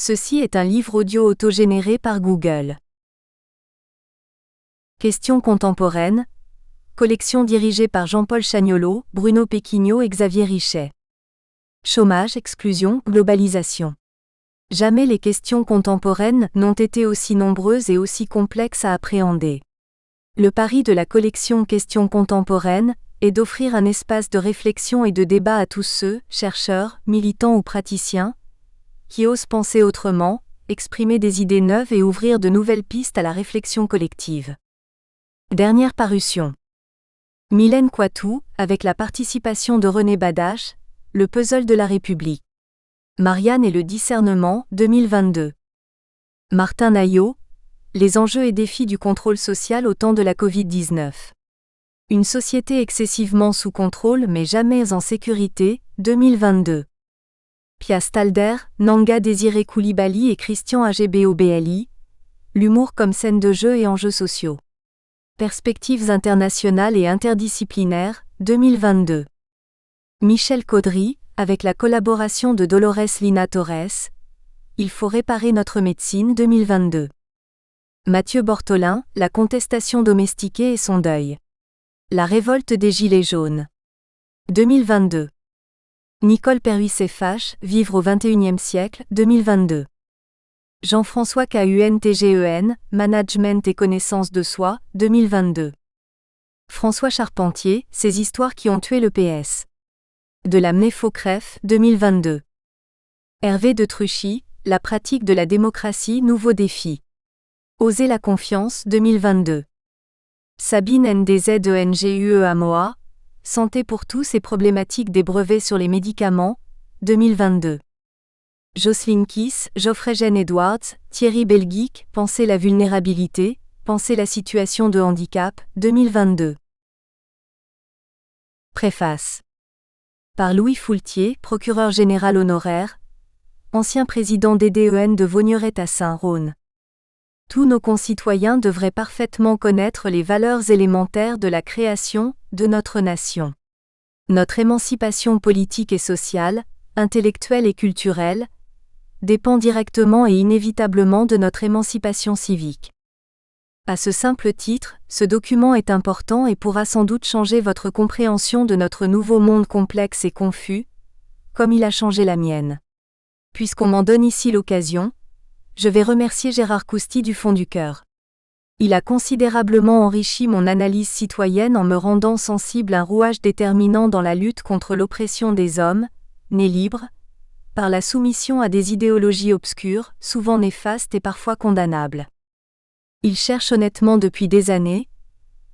Ceci est un livre audio autogénéré par Google. Questions contemporaines. Collection dirigée par Jean-Paul Chagnolot, Bruno Péquignot et Xavier Richet. Chômage, exclusion, globalisation. Jamais les questions contemporaines n'ont été aussi nombreuses et aussi complexes à appréhender. Le pari de la collection Questions contemporaines est d'offrir un espace de réflexion et de débat à tous ceux, chercheurs, militants ou praticiens, qui osent penser autrement, exprimer des idées neuves et ouvrir de nouvelles pistes à la réflexion collective. Dernière parution. Mylène Coitou, avec la participation de René Badache, Le puzzle de la République. Marianne et le discernement, 2022. Martin Naillot, Les enjeux et défis du contrôle social au temps de la Covid-19. Une société excessivement sous contrôle mais jamais en sécurité, 2022. Pia Stalder, Nanga Désiré Coulibaly et Christian Agbobli, L'humour comme scène de jeu et enjeux sociaux. Perspectives internationales et interdisciplinaires, 2022. Michel Caudry, avec la collaboration de Dolores Lina Torres, Il faut réparer notre médecine, 2022. Mathieu Bortolin, La contestation domestiquée et son deuil. La révolte des Gilets jaunes. 2022. Nicole Perruy-Séfache, Vivre au XXIe siècle, 2022. Jean-François Kuntgen, Management et connaissance de soi, 2022. François Charpentier, Ces histoires qui ont tué le PS. De la Mnefocref, 2022. Hervé de Truchy, La pratique de la démocratie, nouveaux défis. Oser la confiance, 2022. Sabine Ndzengueamoa, Santé pour tous et problématique des brevets sur les médicaments, 2022. Jocelyne Kiss, Geoffrey Jeanne Edwards, Thierry Belguic, Penser la vulnérabilité, Penser la situation de handicap, 2022. Préface. Par Louis Foultier, procureur général honoraire, ancien président d'EDEN de Vaugneray-Tassin-Rhône. Tous nos concitoyens devraient parfaitement connaître les valeurs élémentaires de la création de notre nation. Notre émancipation politique et sociale, intellectuelle et culturelle, dépend directement et inévitablement de notre émancipation civique. À ce simple titre, ce document est important et pourra sans doute changer votre compréhension de notre nouveau monde complexe et confus, comme il a changé la mienne. Puisqu'on m'en donne ici l'occasion, je vais remercier Gérard Cousty du fond du cœur. Il a considérablement enrichi mon analyse citoyenne en me rendant sensible à un rouage déterminant dans la lutte contre l'oppression des hommes, nés libres, par la soumission à des idéologies obscures, souvent néfastes et parfois condamnables. Il cherche honnêtement depuis des années,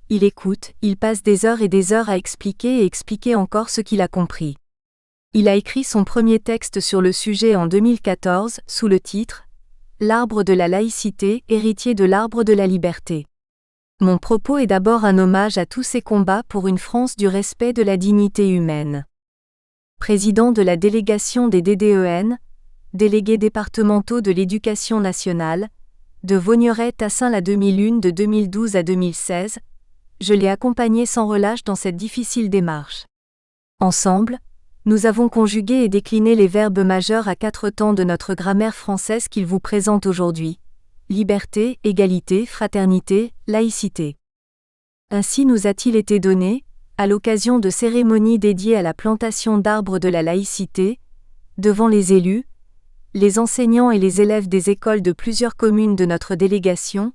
il écoute, il passe des heures et des heures à expliquer et expliquer encore ce qu'il a compris. Il a écrit son premier texte sur le sujet en 2014, sous le titre « L'arbre de la laïcité, héritier de l'arbre de la liberté ». Mon propos est d'abord un hommage à tous ces combats pour une France du respect de la dignité humaine. Président de la délégation des DDEN, délégués départementaux de l'éducation nationale, de Vaugneray-Tassin la 2001 de 2012 à 2016, je l'ai accompagné sans relâche dans cette difficile démarche. Ensemble, nous avons conjugué et décliné les verbes majeurs à 4 temps de notre grammaire française qu'il vous présente aujourd'hui. Liberté, égalité, fraternité, laïcité. Ainsi nous a-t-il été donné, à l'occasion de cérémonies dédiées à la plantation d'arbres de la laïcité, devant les élus, les enseignants et les élèves des écoles de plusieurs communes de notre délégation,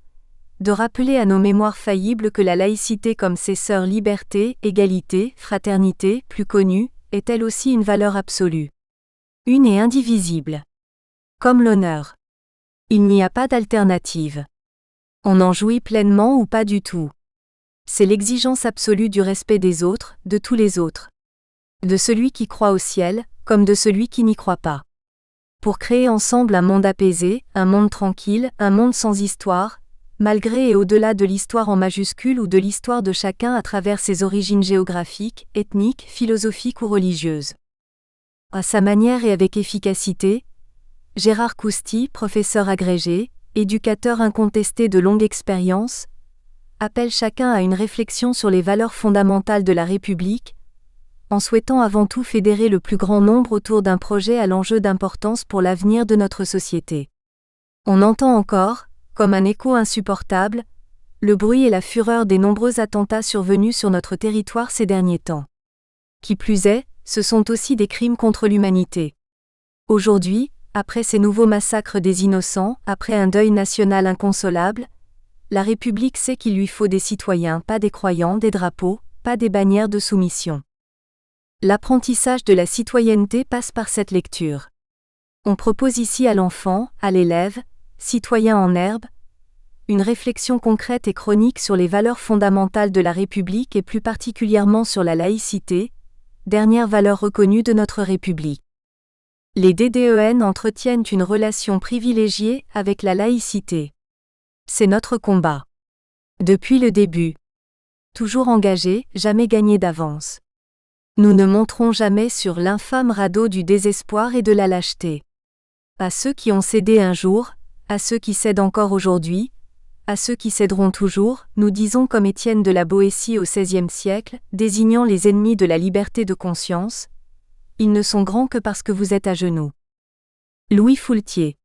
de rappeler à nos mémoires faillibles que la laïcité comme ses sœurs liberté, égalité, fraternité, plus connues, est elle aussi une valeur absolue. Une et indivisible. Comme l'honneur. Il n'y a pas d'alternative. On en jouit pleinement ou pas du tout. C'est l'exigence absolue du respect des autres, de tous les autres. De celui qui croit au ciel, comme de celui qui n'y croit pas. Pour créer ensemble un monde apaisé, un monde tranquille, un monde sans histoire, malgré et au-delà de l'histoire en majuscule ou de l'histoire de chacun à travers ses origines géographiques, ethniques, philosophiques ou religieuses. À sa manière et avec efficacité, Gérard Cousty, professeur agrégé, éducateur incontesté de longue expérience, appelle chacun à une réflexion sur les valeurs fondamentales de la République, en souhaitant avant tout fédérer le plus grand nombre autour d'un projet à l'enjeu d'importance pour l'avenir de notre société. On entend encore, comme un écho insupportable, le bruit et la fureur des nombreux attentats survenus sur notre territoire ces derniers temps. Qui plus est, ce sont aussi des crimes contre l'humanité. Aujourd'hui, après ces nouveaux massacres des innocents, après un deuil national inconsolable, la République sait qu'il lui faut des citoyens, pas des croyants, des drapeaux, pas des bannières de soumission. L'apprentissage de la citoyenneté passe par cette lecture. On propose ici à l'enfant, à l'élève, citoyen en herbe, une réflexion concrète et chronique sur les valeurs fondamentales de la République et plus particulièrement sur la laïcité, dernière valeur reconnue de notre République. Les DDEN entretiennent une relation privilégiée avec la laïcité. C'est notre combat. Depuis le début. Toujours engagé, jamais gagné d'avance. Nous ne monterons jamais sur l'infâme radeau du désespoir et de la lâcheté. À ceux qui ont cédé un jour, à ceux qui cèdent encore aujourd'hui, à ceux qui céderont toujours, nous disons comme Étienne de la Boétie au XVIe siècle, désignant les ennemis de la liberté de conscience, ils ne sont grands que parce que vous êtes à genoux. Louis Foultier.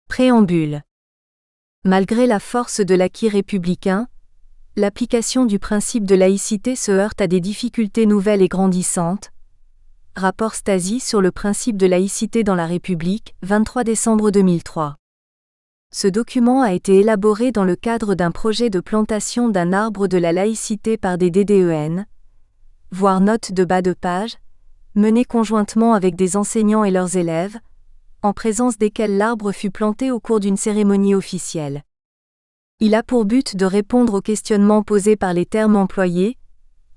Préambule. Malgré la force de l'acquis républicain, l'application du principe de laïcité se heurte à des difficultés nouvelles et grandissantes. Rapport Stasi sur le principe de laïcité dans la République, 23 décembre 2003. Ce document a été élaboré dans le cadre d'un projet de plantation d'un arbre de la laïcité par des DDEN, voire note de bas de page, mené conjointement avec des enseignants et leurs élèves, en présence desquels l'arbre fut planté au cours d'une cérémonie officielle. Il a pour but de répondre aux questionnements posés par les termes employés,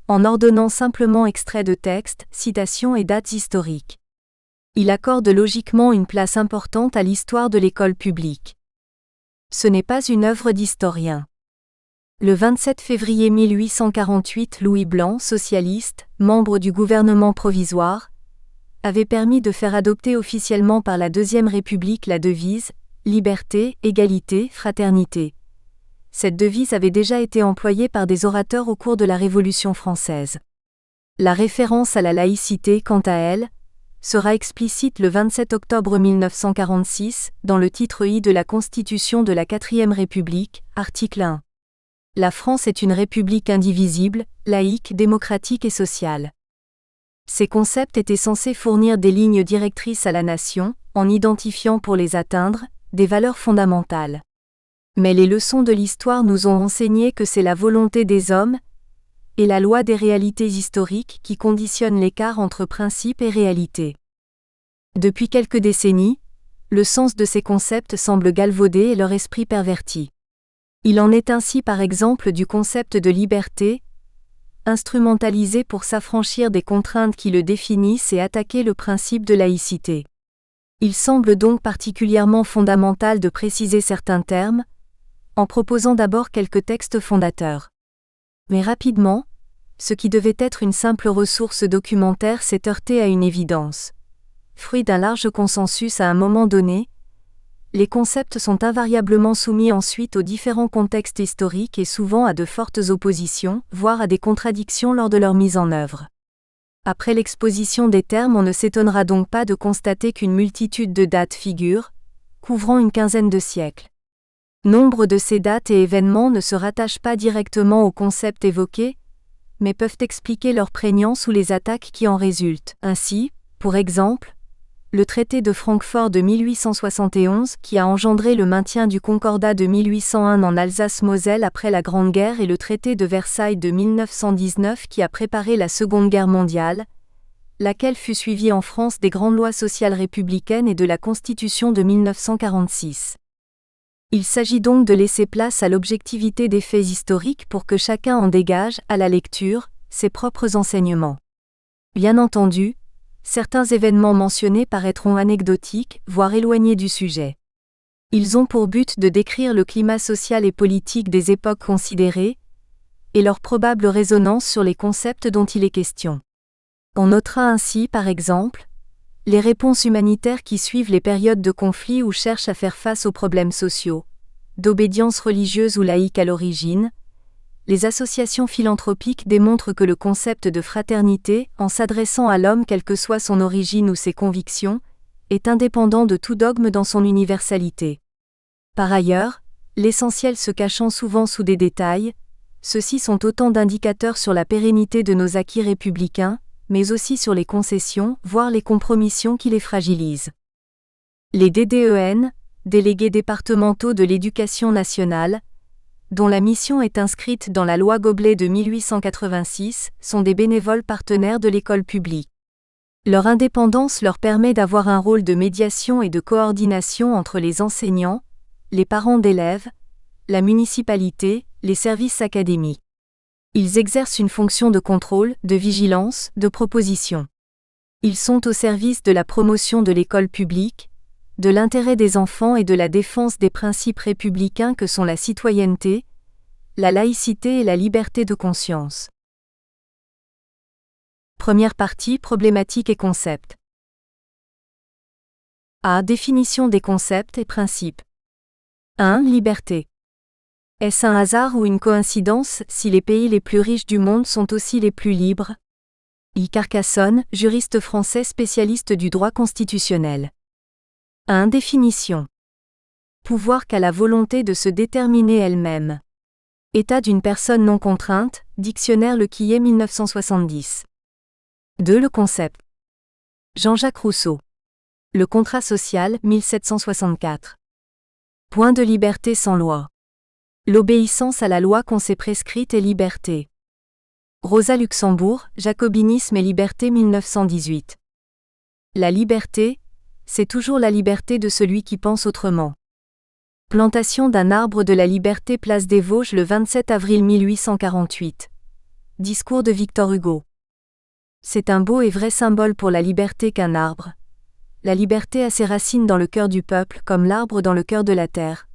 en ordonnant simplement extraits de textes, citations et dates historiques. Il accorde logiquement une place importante à l'histoire de l'école publique. Ce n'est pas une œuvre d'historien. Le 27 février 1848, Louis Blanc, socialiste, membre du gouvernement provisoire, avait permis de faire adopter officiellement par la Deuxième République la devise « Liberté, égalité, fraternité ». Cette devise avait déjà été employée par des orateurs au cours de la Révolution française. La référence à la laïcité, quant à elle, sera explicite le 27 octobre 1946, dans le titre I de la Constitution de la Quatrième République, article 1. La France est une république indivisible, laïque, démocratique et sociale. Ces concepts étaient censés fournir des lignes directrices à la nation, en identifiant pour les atteindre, des valeurs fondamentales. Mais les leçons de l'histoire nous ont enseigné que c'est la volonté des hommes et la loi des réalités historiques qui conditionnent l'écart entre principe et réalité. Depuis quelques décennies, le sens de ces concepts semble galvaudé et leur esprit perverti. Il en est ainsi par exemple du concept de liberté, instrumentalisé pour s'affranchir des contraintes qui le définissent et attaquer le principe de laïcité. Il semble donc particulièrement fondamental de préciser certains termes, en proposant d'abord quelques textes fondateurs. Mais rapidement, ce qui devait être une simple ressource documentaire s'est heurté à une évidence. Fruit d'un large consensus à un moment donné, les concepts sont invariablement soumis ensuite aux différents contextes historiques et souvent à de fortes oppositions, voire à des contradictions lors de leur mise en œuvre. Après l'exposition des termes, on ne s'étonnera donc pas de constater qu'une multitude de dates figurent, couvrant une quinzaine de siècles. Nombre de ces dates et événements ne se rattachent pas directement aux concepts évoqués, mais peuvent expliquer leur prégnance ou les attaques qui en résultent. Ainsi, pour exemple, le traité de Francfort de 1871 qui a engendré le maintien du Concordat de 1801 en Alsace-Moselle après la Grande Guerre et le traité de Versailles de 1919 qui a préparé la Seconde Guerre mondiale, laquelle fut suivie en France des grandes lois sociales républicaines et de la Constitution de 1946. Il s'agit donc de laisser place à l'objectivité des faits historiques pour que chacun en dégage, à la lecture, ses propres enseignements. Bien entendu, certains événements mentionnés paraîtront anecdotiques, voire éloignés du sujet. Ils ont pour but de décrire le climat social et politique des époques considérées, et leur probable résonance sur les concepts dont il est question. On notera ainsi, par exemple, les réponses humanitaires qui suivent les périodes de conflit ou cherchent à faire face aux problèmes sociaux, d'obédience religieuse ou laïque à l'origine, les associations philanthropiques démontrent que le concept de fraternité, en s'adressant à l'homme quelle que soit son origine ou ses convictions, est indépendant de tout dogme dans son universalité. Par ailleurs, l'essentiel se cachant souvent sous des détails, ceux-ci sont autant d'indicateurs sur la pérennité de nos acquis républicains, mais aussi sur les concessions, voire les compromissions qui les fragilisent. Les DDEN, délégués départementaux de l'éducation nationale, dont la mission est inscrite dans la loi Goblet de 1886, sont des bénévoles partenaires de l'école publique. Leur indépendance leur permet d'avoir un rôle de médiation et de coordination entre les enseignants, les parents d'élèves, la municipalité, les services académiques. Ils exercent une fonction de contrôle, de vigilance, de proposition. Ils sont au service de la promotion de l'école publique, de l'intérêt des enfants et de la défense des principes républicains que sont la citoyenneté, la laïcité et la liberté de conscience. Première partie, problématiques et concepts. A. Définition des concepts et principes. 1. Liberté. Est-ce un hasard ou une coïncidence si les pays les plus riches du monde sont aussi les plus libres? I. Carcassonne, juriste français spécialiste du droit constitutionnel. 1. Définition. Pouvoir qu'a la volonté de se déterminer elle-même. État d'une personne non contrainte, dictionnaire Le Quillet 1970. 2. Le concept. Jean-Jacques Rousseau. Le contrat social 1764. Point de liberté sans loi. L'obéissance à la loi qu'on s'est prescrite est liberté. Rosa Luxembourg, Jacobinisme et liberté 1918. La liberté, c'est toujours la liberté de celui qui pense autrement. Plantation d'un arbre de la liberté place des Vosges le 27 avril 1848. Discours de Victor Hugo. C'est un beau et vrai symbole pour la liberté qu'un arbre. La liberté a ses racines dans le cœur du peuple comme l'arbre dans le cœur de la terre.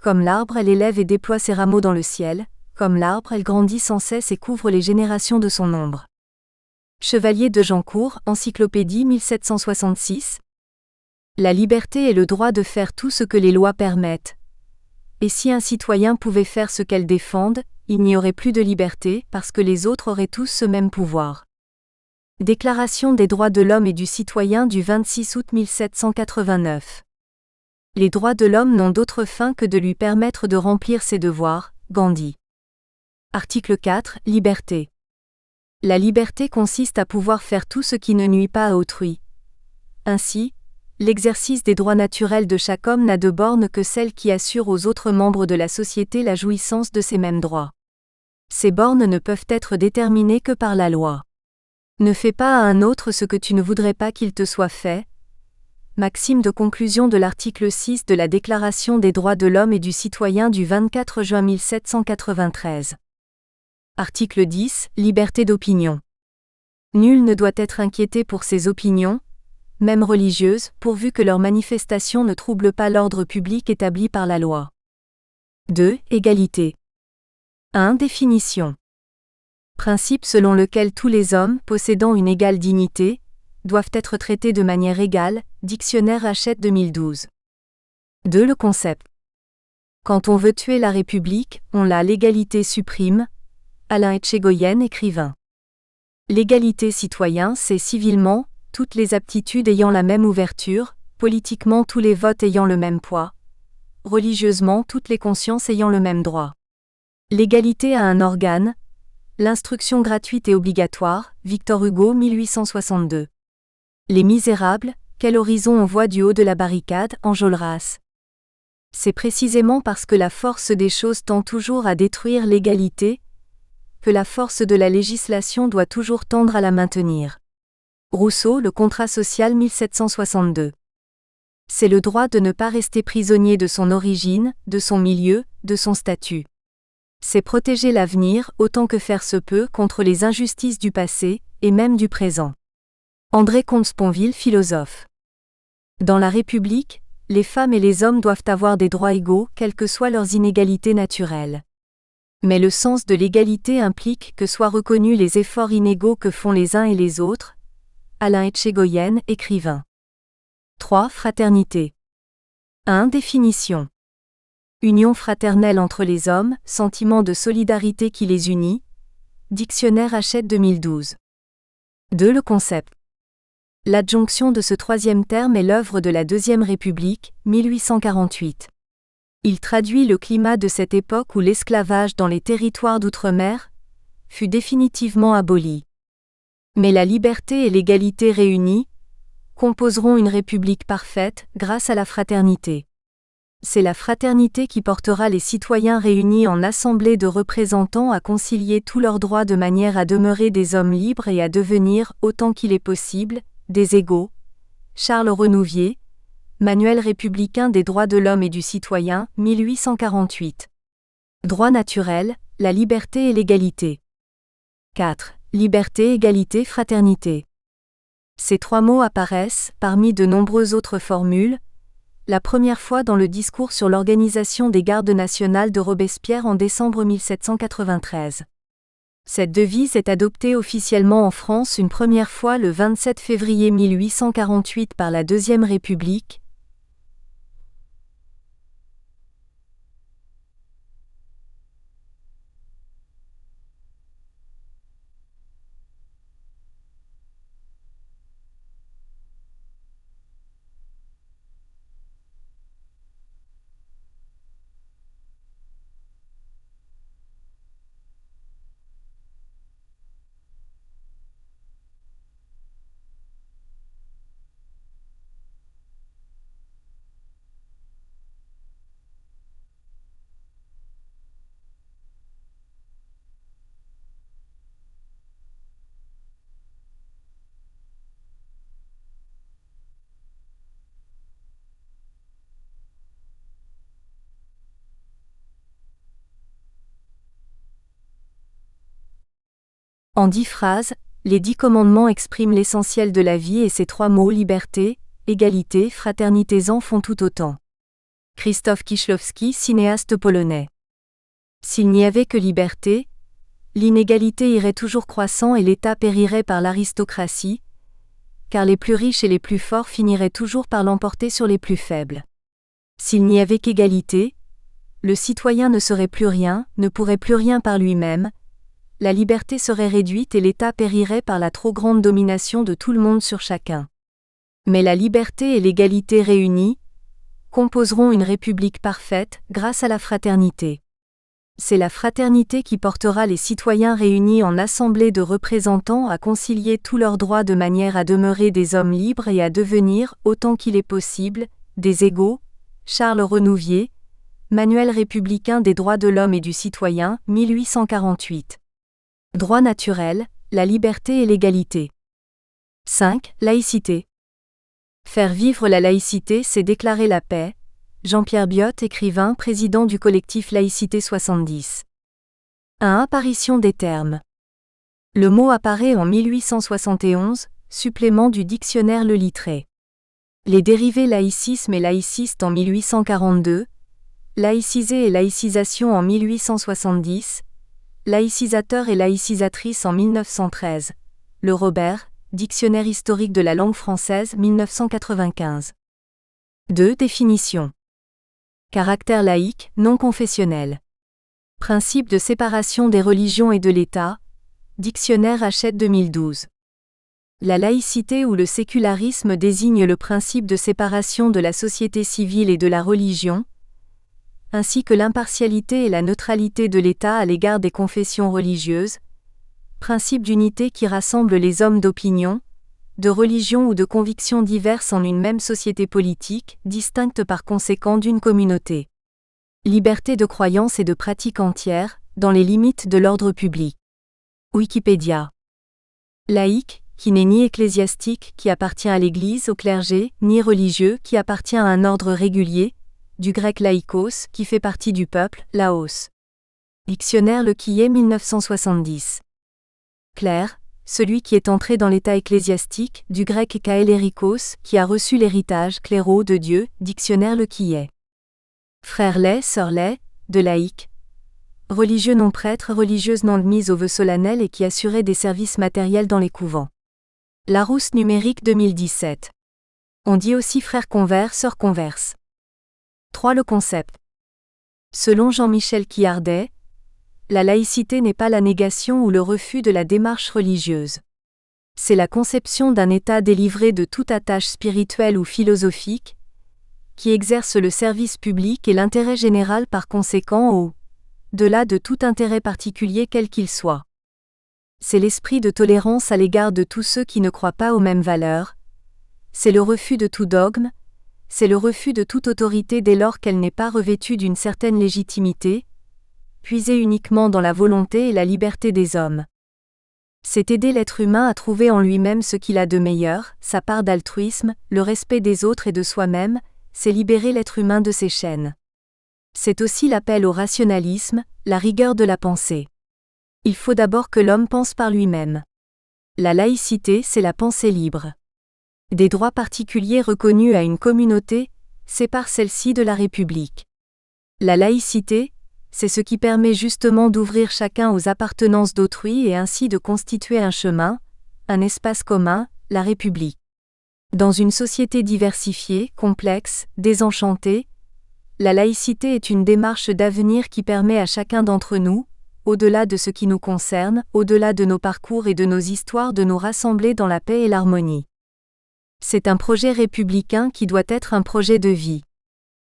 Comme l'arbre, elle élève et déploie ses rameaux dans le ciel, comme l'arbre, elle grandit sans cesse et couvre les générations de son ombre. Chevalier de Jancourt, Encyclopédie 1766. La liberté est le droit de faire tout ce que les lois permettent. Et si un citoyen pouvait faire ce qu'elles défendent, il n'y aurait plus de liberté, parce que les autres auraient tous ce même pouvoir. Déclaration des droits de l'homme et du citoyen du 26 août 1789. Les droits de l'homme n'ont d'autre fin que de lui permettre de remplir ses devoirs. Gandhi. Article 4. Liberté. La liberté consiste à pouvoir faire tout ce qui ne nuit pas à autrui. Ainsi, l'exercice des droits naturels de chaque homme n'a de borne que celle qui assure aux autres membres de la société la jouissance de ces mêmes droits. Ces bornes ne peuvent être déterminées que par la loi. Ne fais pas à un autre ce que tu ne voudrais pas qu'il te soit fait. Maxime de conclusion de l'article 6 de la Déclaration des droits de l'homme et du citoyen du 24 juin 1793. Article 10. Liberté d'opinion. Nul ne doit être inquiété pour ses opinions, même religieuses, pourvu que leurs manifestations ne troublent pas l'ordre public établi par la loi. 2. Égalité. 1. Définition. Principe selon lequel tous les hommes, possédant une égale dignité, doivent être traités de manière égale, Dictionnaire Hachette 2012. 2. Le concept. Quand on veut tuer la République, on l'a l'égalité suprême. Alain Etchegoyen, écrivain. L'égalité citoyen, c'est civilement, toutes les aptitudes ayant la même ouverture, politiquement tous les votes ayant le même poids, religieusement toutes les consciences ayant le même droit. L'égalité a un organe, l'instruction gratuite et obligatoire, Victor Hugo 1862. Les Misérables, quel horizon on voit du haut de la barricade, Enjolras. C'est précisément parce que la force des choses tend toujours à détruire l'égalité, que la force de la législation doit toujours tendre à la maintenir. Rousseau, Le contrat social 1762. C'est le droit de ne pas rester prisonnier de son origine, de son milieu, de son statut. C'est protéger l'avenir, autant que faire se peut, contre les injustices du passé, et même du présent. André Comte-Sponville, philosophe. Dans la République, les femmes et les hommes doivent avoir des droits égaux, quelles que soient leurs inégalités naturelles. Mais le sens de l'égalité implique que soient reconnus les efforts inégaux que font les uns et les autres. Alain Etchegoyen, écrivain. 3. Fraternité. 1. Définition. Union fraternelle entre les hommes, sentiment de solidarité qui les unit. Dictionnaire Hachette 2012. 2. Le concept. L'adjonction de ce troisième terme est l'œuvre de la Deuxième République, 1848. Il traduit le climat de cette époque où l'esclavage dans les territoires d'outre-mer fut définitivement aboli. Mais la liberté et l'égalité réunies composeront une république parfaite grâce à la fraternité. C'est la fraternité qui portera les citoyens réunis en assemblée de représentants à concilier tous leurs droits de manière à demeurer des hommes libres et à devenir, autant qu'il est possible, des égaux. Charles Renouvier, Manuel républicain des droits de l'homme et du citoyen, 1848. Droit naturel, la liberté et l'égalité. 4. Liberté, égalité, fraternité. Ces trois mots apparaissent, parmi de nombreuses autres formules, la première fois dans le discours sur l'organisation des gardes nationales de Robespierre en décembre 1793. Cette devise est adoptée officiellement en France une première fois le 27 février 1848 par la Deuxième République. En 10 phrases, les 10 commandements expriment l'essentiel de la vie et ces trois mots liberté, égalité, fraternité-en font tout autant. Krzysztof Kieślowski, cinéaste polonais. S'il n'y avait que liberté, l'inégalité irait toujours croissant et l'État périrait par l'aristocratie, car les plus riches et les plus forts finiraient toujours par l'emporter sur les plus faibles. S'il n'y avait qu'égalité, le citoyen ne serait plus rien, ne pourrait plus rien par lui-même, la liberté serait réduite et l'État périrait par la trop grande domination de tout le monde sur chacun. Mais la liberté et l'égalité réunies composeront une république parfaite grâce à la fraternité. C'est la fraternité qui portera les citoyens réunis en assemblée de représentants à concilier tous leurs droits de manière à demeurer des hommes libres et à devenir, autant qu'il est possible, des égaux. Charles Renouvier, Manuel républicain des droits de l'homme et du citoyen, 1848. Droit naturel, la liberté et l'égalité. 5. Laïcité. Faire vivre la laïcité, c'est déclarer la paix. Jean-Pierre Biot, écrivain, président du collectif Laïcité 70. 1. Apparition des termes. Le mot apparaît en 1871, supplément du dictionnaire Le Littré. Les dérivés laïcisme et laïciste en 1842, laïcisé et laïcisation en 1870, laïcisateur et laïcisatrice en 1913. Le Robert, Dictionnaire historique de la langue française 1995. 2. Définition. Caractère laïque, non confessionnel. Principe de séparation des religions et de l'État. Dictionnaire Hachette 2012. La laïcité ou le sécularisme désigne le principe de séparation de la société civile et de la religion, ainsi que l'impartialité et la neutralité de l'État à l'égard des confessions religieuses, principe d'unité qui rassemble les hommes d'opinion, de religion ou de convictions diverses en une même société politique, distincte par conséquent d'une communauté. Liberté de croyance et de pratique entière, dans les limites de l'ordre public. Wikipédia. Laïque, qui n'est ni ecclésiastique, qui appartient à l'Église, au clergé, ni religieux, qui appartient à un ordre régulier, du grec laïkos, qui fait partie du peuple, laos. Dictionnaire Le Quillet 1970. Clerc, celui qui est entré dans l'état ecclésiastique, du grec kaelerikos, qui a reçu l'héritage cléraux de Dieu, dictionnaire Le Quillet. Frère laid, sœur laid, de laïque. Religieux non prêtre, religieuse non admise au vœu solennel et qui assurait des services matériels dans les couvents. Larousse numérique 2017. On dit aussi frère convers, sœur converse. 3. Le concept. Selon Jean-Michel Quillardet, la laïcité n'est pas la négation ou le refus de la démarche religieuse. C'est la conception d'un État délivré de toute attache spirituelle ou philosophique, qui exerce le service public et l'intérêt général par conséquent au-delà de tout intérêt particulier quel qu'il soit. C'est l'esprit de tolérance à l'égard de tous ceux qui ne croient pas aux mêmes valeurs, c'est le refus de tout dogme, c'est le refus de toute autorité dès lors qu'elle n'est pas revêtue d'une certaine légitimité, puisée uniquement dans la volonté et la liberté des hommes. C'est aider l'être humain à trouver en lui-même ce qu'il a de meilleur, sa part d'altruisme, le respect des autres et de soi-même, c'est libérer l'être humain de ses chaînes. C'est aussi l'appel au rationalisme, la rigueur de la pensée. Il faut d'abord que l'homme pense par lui-même. La laïcité, c'est la pensée libre. Des droits particuliers reconnus à une communauté séparent celle-ci de la République. La laïcité, c'est ce qui permet justement d'ouvrir chacun aux appartenances d'autrui et ainsi de constituer un chemin, un espace commun, la République. Dans une société diversifiée, complexe, désenchantée, la laïcité est une démarche d'avenir qui permet à chacun d'entre nous, au-delà de ce qui nous concerne, au-delà de nos parcours et de nos histoires, de nous rassembler dans la paix et l'harmonie. C'est un projet républicain qui doit être un projet de vie.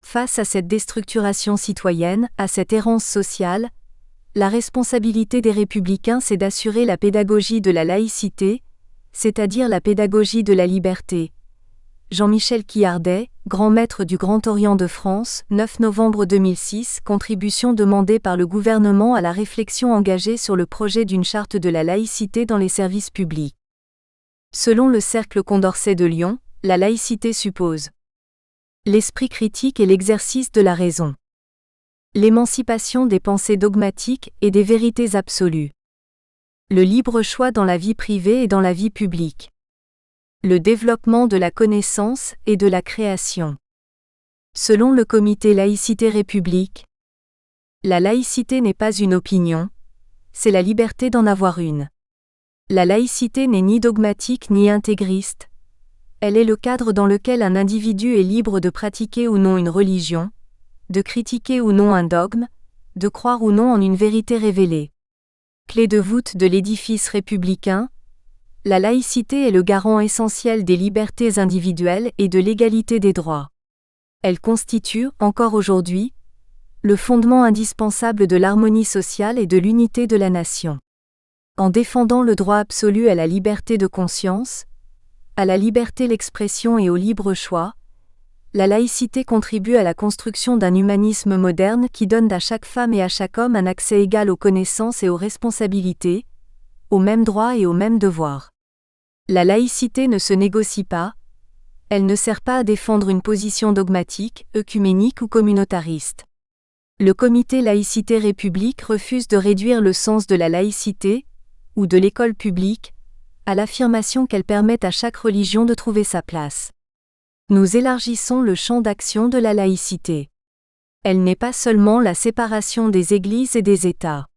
Face à cette déstructuration citoyenne, à cette errance sociale, la responsabilité des républicains c'est d'assurer la pédagogie de la laïcité, c'est-à-dire la pédagogie de la liberté. Jean-Michel Quillardet, grand maître du Grand Orient de France, 9 novembre 2006, contribution demandée par le gouvernement à la réflexion engagée sur le projet d'une charte de la laïcité dans les services publics. Selon le Cercle Condorcet de Lyon, la laïcité suppose l'esprit critique et l'exercice de la raison, l'émancipation des pensées dogmatiques et des vérités absolues, le libre choix dans la vie privée et dans la vie publique, le développement de la connaissance et de la création. Selon le comité Laïcité République, la laïcité n'est pas une opinion, c'est la liberté d'en avoir une. La laïcité n'est ni dogmatique ni intégriste, elle est le cadre dans lequel un individu est libre de pratiquer ou non une religion, de critiquer ou non un dogme, de croire ou non en une vérité révélée. Clé de voûte de l'édifice républicain, la laïcité est le garant essentiel des libertés individuelles et de l'égalité des droits. Elle constitue, encore aujourd'hui, le fondement indispensable de l'harmonie sociale et de l'unité de la nation. En défendant le droit absolu à la liberté de conscience, à la liberté d'expression et au libre choix, la laïcité contribue à la construction d'un humanisme moderne qui donne à chaque femme et à chaque homme un accès égal aux connaissances et aux responsabilités, aux mêmes droits et aux mêmes devoirs. La laïcité ne se négocie pas, elle ne sert pas à défendre une position dogmatique, œcuménique ou communautariste. Le comité Laïcité République refuse de réduire le sens de la laïcité, ou de l'école publique, à l'affirmation qu'elle permet à chaque religion de trouver sa place. Nous élargissons le champ d'action de la laïcité. Elle n'est pas seulement la séparation des églises et des États.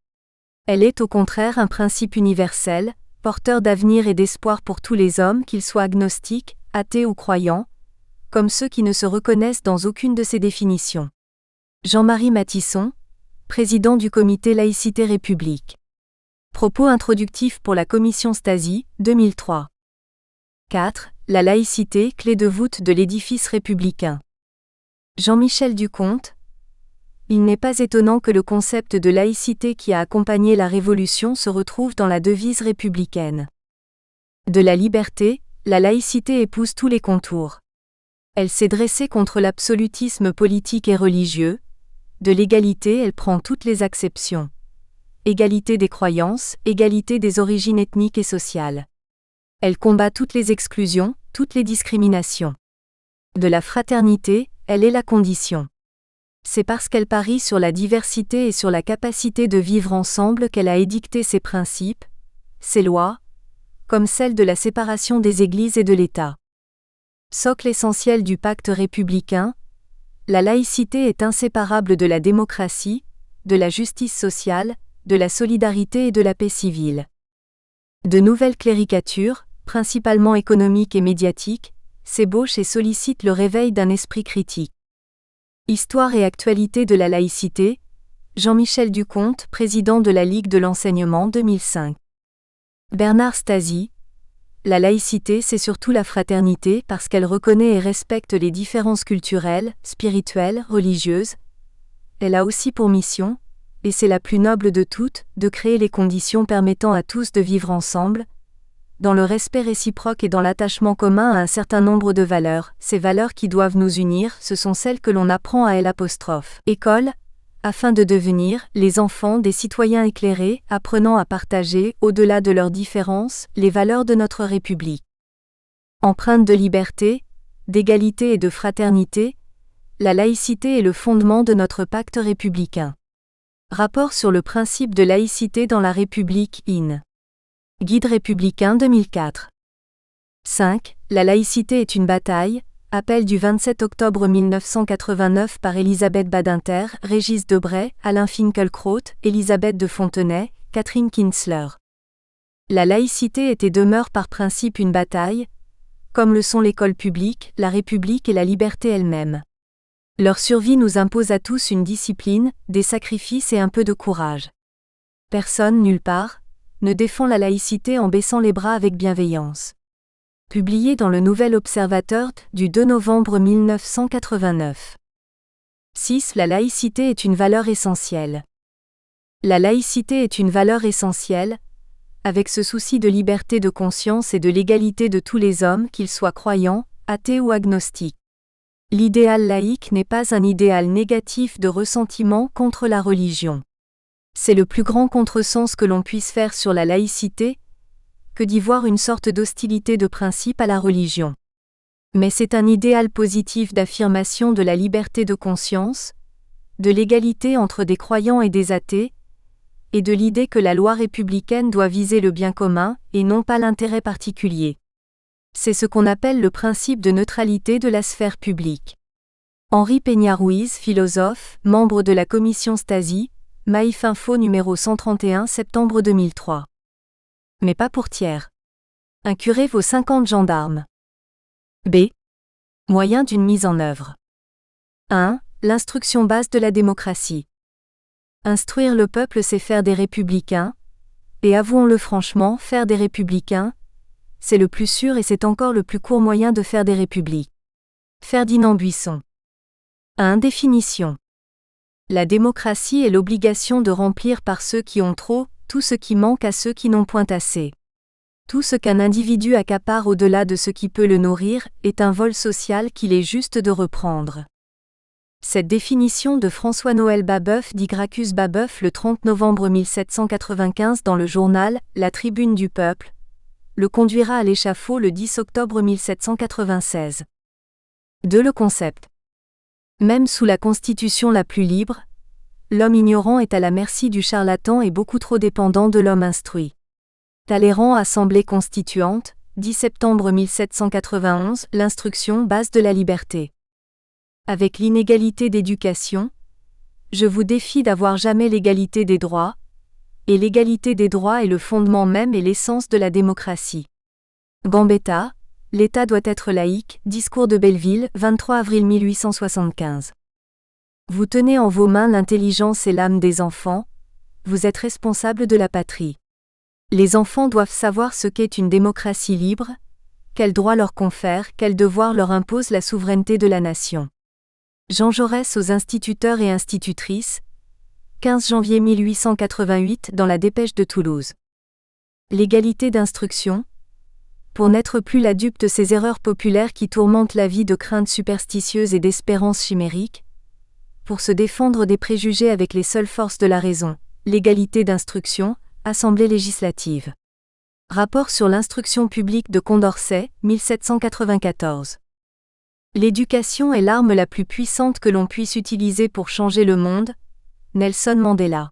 Elle est au contraire un principe universel, porteur d'avenir et d'espoir pour tous les hommes, qu'ils soient agnostiques, athées ou croyants, comme ceux qui ne se reconnaissent dans aucune de ces définitions. Jean-Marie Matisson, président du comité Laïcité République. Propos introductifs pour la commission Stasi, 2003. 4. La laïcité, clé de voûte de l'édifice républicain. Jean-Michel Duconte. Il n'est pas étonnant que le concept de laïcité qui a accompagné la Révolution se retrouve dans la devise républicaine. De la liberté, la laïcité épouse tous les contours. Elle s'est dressée contre l'absolutisme politique et religieux. De l'égalité, elle prend toutes les acceptions. Égalité des croyances, égalité des origines ethniques et sociales. Elle combat toutes les exclusions, toutes les discriminations. De la fraternité, elle est la condition. C'est parce qu'elle parie sur la diversité et sur la capacité de vivre ensemble qu'elle a édicté ses principes, ses lois, comme celle de la séparation des églises et de l'État. Socle essentiel du pacte républicain, la laïcité est inséparable de la démocratie, de la justice sociale, de la solidarité et de la paix civile. De nouvelles cléricatures, principalement économiques et médiatiques, s'ébauchent et sollicitent le réveil d'un esprit critique. Histoire et actualité de la laïcité, Jean-Michel Duconte, président de la Ligue de l'enseignement 2005. Bernard Stasi. La laïcité, c'est surtout la fraternité parce qu'elle reconnaît et respecte les différences culturelles, spirituelles, religieuses. Elle a aussi pour mission, et c'est la plus noble de toutes, de créer les conditions permettant à tous de vivre ensemble, dans le respect réciproque et dans l'attachement commun à un certain nombre de valeurs. Ces valeurs qui doivent nous unir, ce sont celles que l'on apprend à l'école, afin de devenir, les enfants des citoyens éclairés, apprenant à partager, au-delà de leurs différences, les valeurs de notre République. Empreinte de liberté, d'égalité et de fraternité, la laïcité est le fondement de notre pacte républicain. Rapport sur le principe de laïcité dans la République in. Guide républicain 2004. 5. La laïcité est une bataille. Appel du 27 octobre 1989 par Elisabeth Badinter, Régis Debray, Alain Finkielkraut, Elisabeth de Fontenay, Catherine Kinsler. La laïcité est et demeure par principe une bataille, comme le sont l'école publique, la République et la liberté elle-même. Leur survie nous impose à tous une discipline, des sacrifices et un peu de courage. Personne nulle part ne défend la laïcité en baissant les bras avec bienveillance. Publié dans le Nouvel Observateur du 2 novembre 1989. 6. La laïcité est une valeur essentielle. La laïcité est une valeur essentielle, avec ce souci de liberté de conscience et de l'égalité de tous les hommes, qu'ils soient croyants, athées ou agnostiques. L'idéal laïque n'est pas un idéal négatif de ressentiment contre la religion. C'est le plus grand contresens que l'on puisse faire sur la laïcité, que d'y voir une sorte d'hostilité de principe à la religion. Mais c'est un idéal positif d'affirmation de la liberté de conscience, de l'égalité entre des croyants et des athées, et de l'idée que la loi républicaine doit viser le bien commun, et non pas l'intérêt particulier. C'est ce qu'on appelle le principe de neutralité de la sphère publique. Henri Peña-Ruiz, philosophe, membre de la commission Stasi, Maïf Info numéro 131 septembre 2003. Mais pas pour tiers. Un curé vaut 50 gendarmes. B. Moyen d'une mise en œuvre. 1. L'instruction base de la démocratie. Instruire le peuple, c'est faire des républicains, et avouons-le franchement, faire des républicains, c'est le plus sûr et c'est encore le plus court moyen de faire des républiques. Ferdinand Buisson. 1. Définition. La démocratie est l'obligation de remplir par ceux qui ont trop, tout ce qui manque à ceux qui n'ont point assez. Tout ce qu'un individu accapare au-delà de ce qui peut le nourrir est un vol social qu'il est juste de reprendre. Cette définition de François-Noël Babeuf dit Gracchus Babeuf le 30 novembre 1795 dans le journal « La Tribune du Peuple », le conduira à l'échafaud le 10 octobre 1796. 2. Le concept. Même sous la constitution la plus libre, l'homme ignorant est à la merci du charlatan et beaucoup trop dépendant de l'homme instruit. Talleyrand, Assemblée constituante, 10 septembre 1791, l'instruction base de la liberté. Avec l'inégalité d'éducation, je vous défie d'avoir jamais l'égalité des droits, et l'égalité des droits est le fondement même et l'essence de la démocratie. Gambetta, l'État doit être laïque, discours de Belleville, 23 avril 1875. Vous tenez en vos mains l'intelligence et l'âme des enfants, vous êtes responsable de la patrie. Les enfants doivent savoir ce qu'est une démocratie libre, quels droits leur confère, quels devoirs leur impose la souveraineté de la nation. Jean Jaurès aux instituteurs et institutrices, 15 janvier 1888 dans la Dépêche de Toulouse. L'égalité d'instruction. Pour n'être plus la dupe de ces erreurs populaires qui tourmentent la vie de craintes superstitieuses et d'espérances chimériques, pour se défendre des préjugés avec les seules forces de la raison, l'égalité d'instruction, Assemblée législative. Rapport sur l'instruction publique de Condorcet, 1794. L'éducation est l'arme la plus puissante que l'on puisse utiliser pour changer le monde, Nelson Mandela.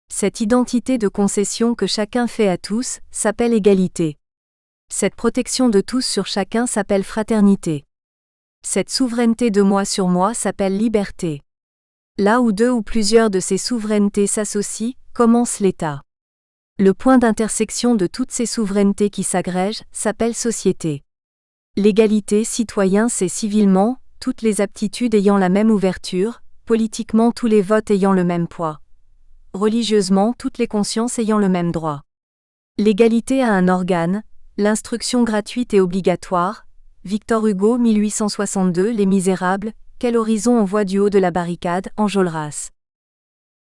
Cette identité de concession que chacun fait à tous s'appelle égalité. Cette protection de tous sur chacun s'appelle fraternité. Cette souveraineté de moi sur moi s'appelle liberté. Là où deux ou plusieurs de ces souverainetés s'associent, commence l'État. Le point d'intersection de toutes ces souverainetés qui s'agrègent s'appelle société. L'égalité citoyen, c'est civilement, toutes les aptitudes ayant la même ouverture, politiquement tous les votes ayant le même poids. Religieusement toutes les consciences ayant le même droit. L'égalité a un organe, l'instruction gratuite et obligatoire. Victor Hugo 1862. Les Misérables, quel horizon on voit du haut de la barricade, Enjolras.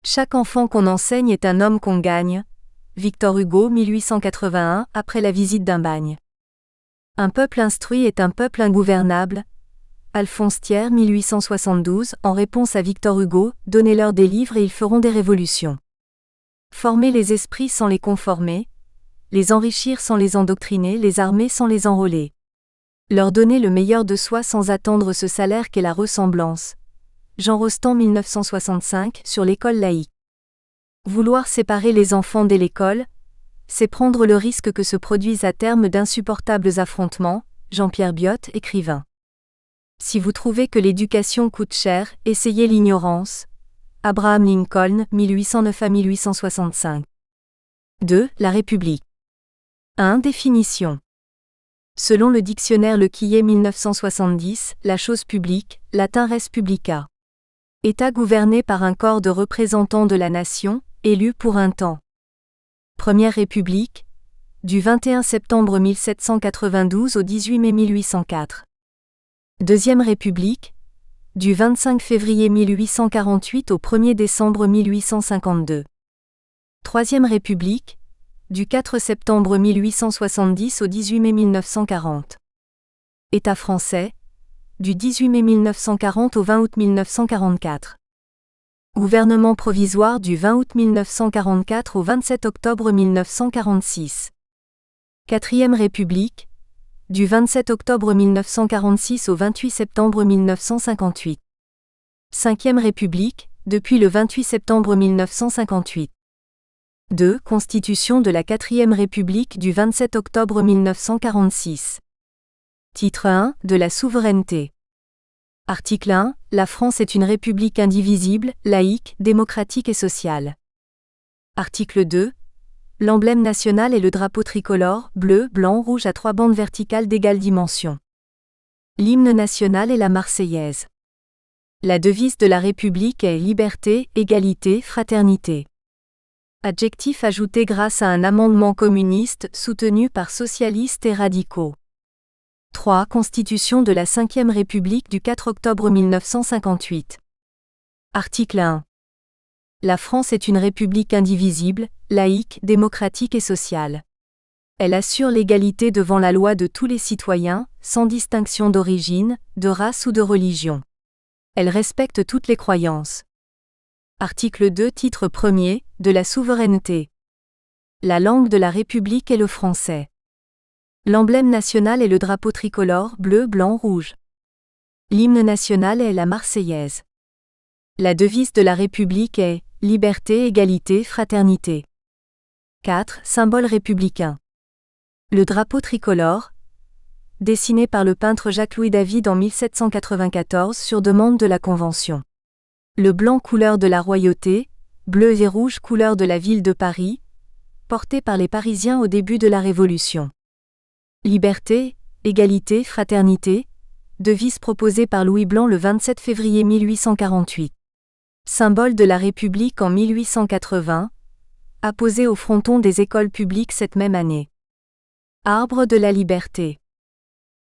Chaque enfant qu'on enseigne est un homme qu'on gagne. Victor Hugo 1881. Après la visite d'un bagne. Un peuple instruit est un peuple ingouvernable. Alphonse Thiers 1872. En réponse à Victor Hugo, donnez-leur des livres et ils feront des révolutions. Former les esprits sans les conformer, les enrichir sans les endoctriner, les armer sans les enrôler. Leur donner le meilleur de soi sans attendre ce salaire qu'est la ressemblance. Jean Rostand 1965. Sur l'école laïque. Vouloir séparer les enfants dès l'école, c'est prendre le risque que se produisent à terme d'insupportables affrontements. Jean-Pierre Biot, écrivain. Si vous trouvez que l'éducation coûte cher, essayez l'ignorance. Abraham Lincoln, 1809 à 1865. 2. La République. 1. Définition. Selon le dictionnaire Le Quillet 1970, la chose publique, latin res publica. État gouverné par un corps de représentants de la nation, élu pour un temps. Première République, du 21 septembre 1792 au 18 mai 1804. Deuxième République, du 25 février 1848 au 1er décembre 1852. Troisième République, du 4 septembre 1870 au 18 mai 1940. État français, du 18 mai 1940 au 20 août 1944. Gouvernement provisoire du 20 août 1944 au 27 octobre 1946. Quatrième République, du 27 octobre 1946 au 28 septembre 1958. Cinquième République, depuis le 28 septembre 1958. 2. Constitution de la 4e République du 27 octobre 1946. Titre 1. De la souveraineté. Article 1. La France est une république indivisible, laïque, démocratique et sociale. Article 2. L'emblème national est le drapeau tricolore, bleu, blanc, rouge à 3 bandes verticales d'égale dimension. L'hymne national est la Marseillaise. La devise de la République est liberté, égalité, fraternité. Adjectif ajouté grâce à un amendement communiste soutenu par socialistes et radicaux. 3. Constitution de la 5e République du 4 octobre 1958. Article 1. La France est une république indivisible, laïque, démocratique et sociale. Elle assure l'égalité devant la loi de tous les citoyens, sans distinction d'origine, de race ou de religion. Elle respecte toutes les croyances. Article 2. Titre 1er, de la souveraineté. La langue de la République est le français. L'emblème national est le drapeau tricolore, bleu, blanc, rouge. L'hymne national est la Marseillaise. La devise de la République est « Liberté, égalité, fraternité ». 4. Symbole républicain. Le drapeau tricolore, dessiné par le peintre Jacques-Louis David en 1794 sur demande de la Convention. Le blanc couleur de la royauté, bleu et rouge couleur de la ville de Paris, porté par les Parisiens au début de la Révolution. Liberté, égalité, fraternité, devise proposée par Louis Blanc le 27 février 1848. Symbole de la République en 1880, apposé au fronton des écoles publiques cette même année. Arbre de la liberté.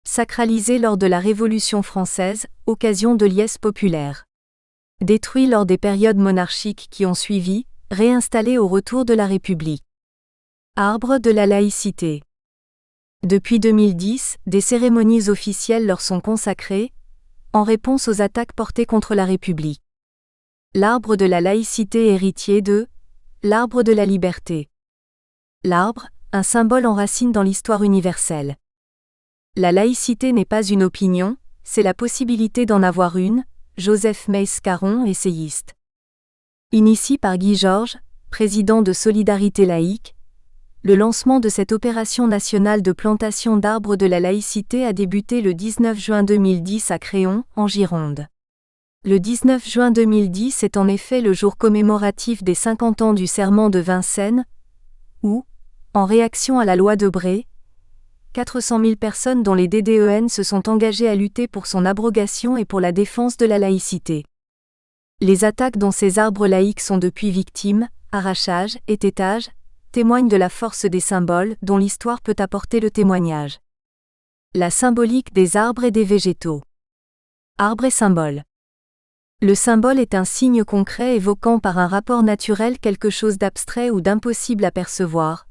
Sacralisé lors de la Révolution française, occasion de liesse populaire. Détruit lors des périodes monarchiques qui ont suivi, réinstallé au retour de la République. Arbre de la laïcité. Depuis 2010, des cérémonies officielles leur sont consacrées, en réponse aux attaques portées contre la République. L'arbre de la laïcité héritier de l'arbre de la liberté. L'arbre, un symbole en racine dans l'histoire universelle. La laïcité n'est pas une opinion, c'est la possibilité d'en avoir une. Joseph Mace-Caron, essayiste. Initié par Guy Georges, président de Solidarité laïque, le lancement de cette opération nationale de plantation d'arbres de la laïcité a débuté le 19 juin 2010 à Créon, en Gironde. Le 19 juin 2010 est en effet le jour commémoratif des 50 ans du serment de Vincennes, où, en réaction à la loi Debré, 400 000 personnes dont les DDEN se sont engagées à lutter pour son abrogation et pour la défense de la laïcité. Les attaques dont ces arbres laïques sont depuis victimes, arrachages, étaitages, témoignent de la force des symboles dont l'histoire peut apporter le témoignage. La symbolique des arbres et des végétaux. Arbre et symbole. Le symbole est un signe concret évoquant par un rapport naturel quelque chose d'abstrait ou d'impossible à percevoir.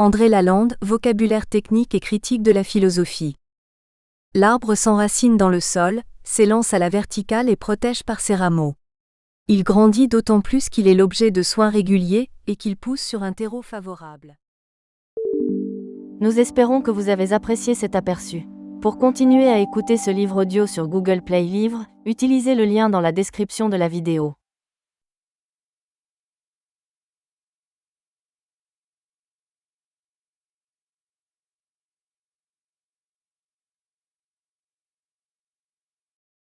André Lalande, vocabulaire technique et critique de la philosophie. L'arbre s'enracine dans le sol, s'élance à la verticale et protège par ses rameaux. Il grandit d'autant plus qu'il est l'objet de soins réguliers et qu'il pousse sur un terreau favorable. Nous espérons que vous avez apprécié cet aperçu. Pour continuer à écouter ce livre audio sur Google Play Livres, utilisez le lien dans la description de la vidéo.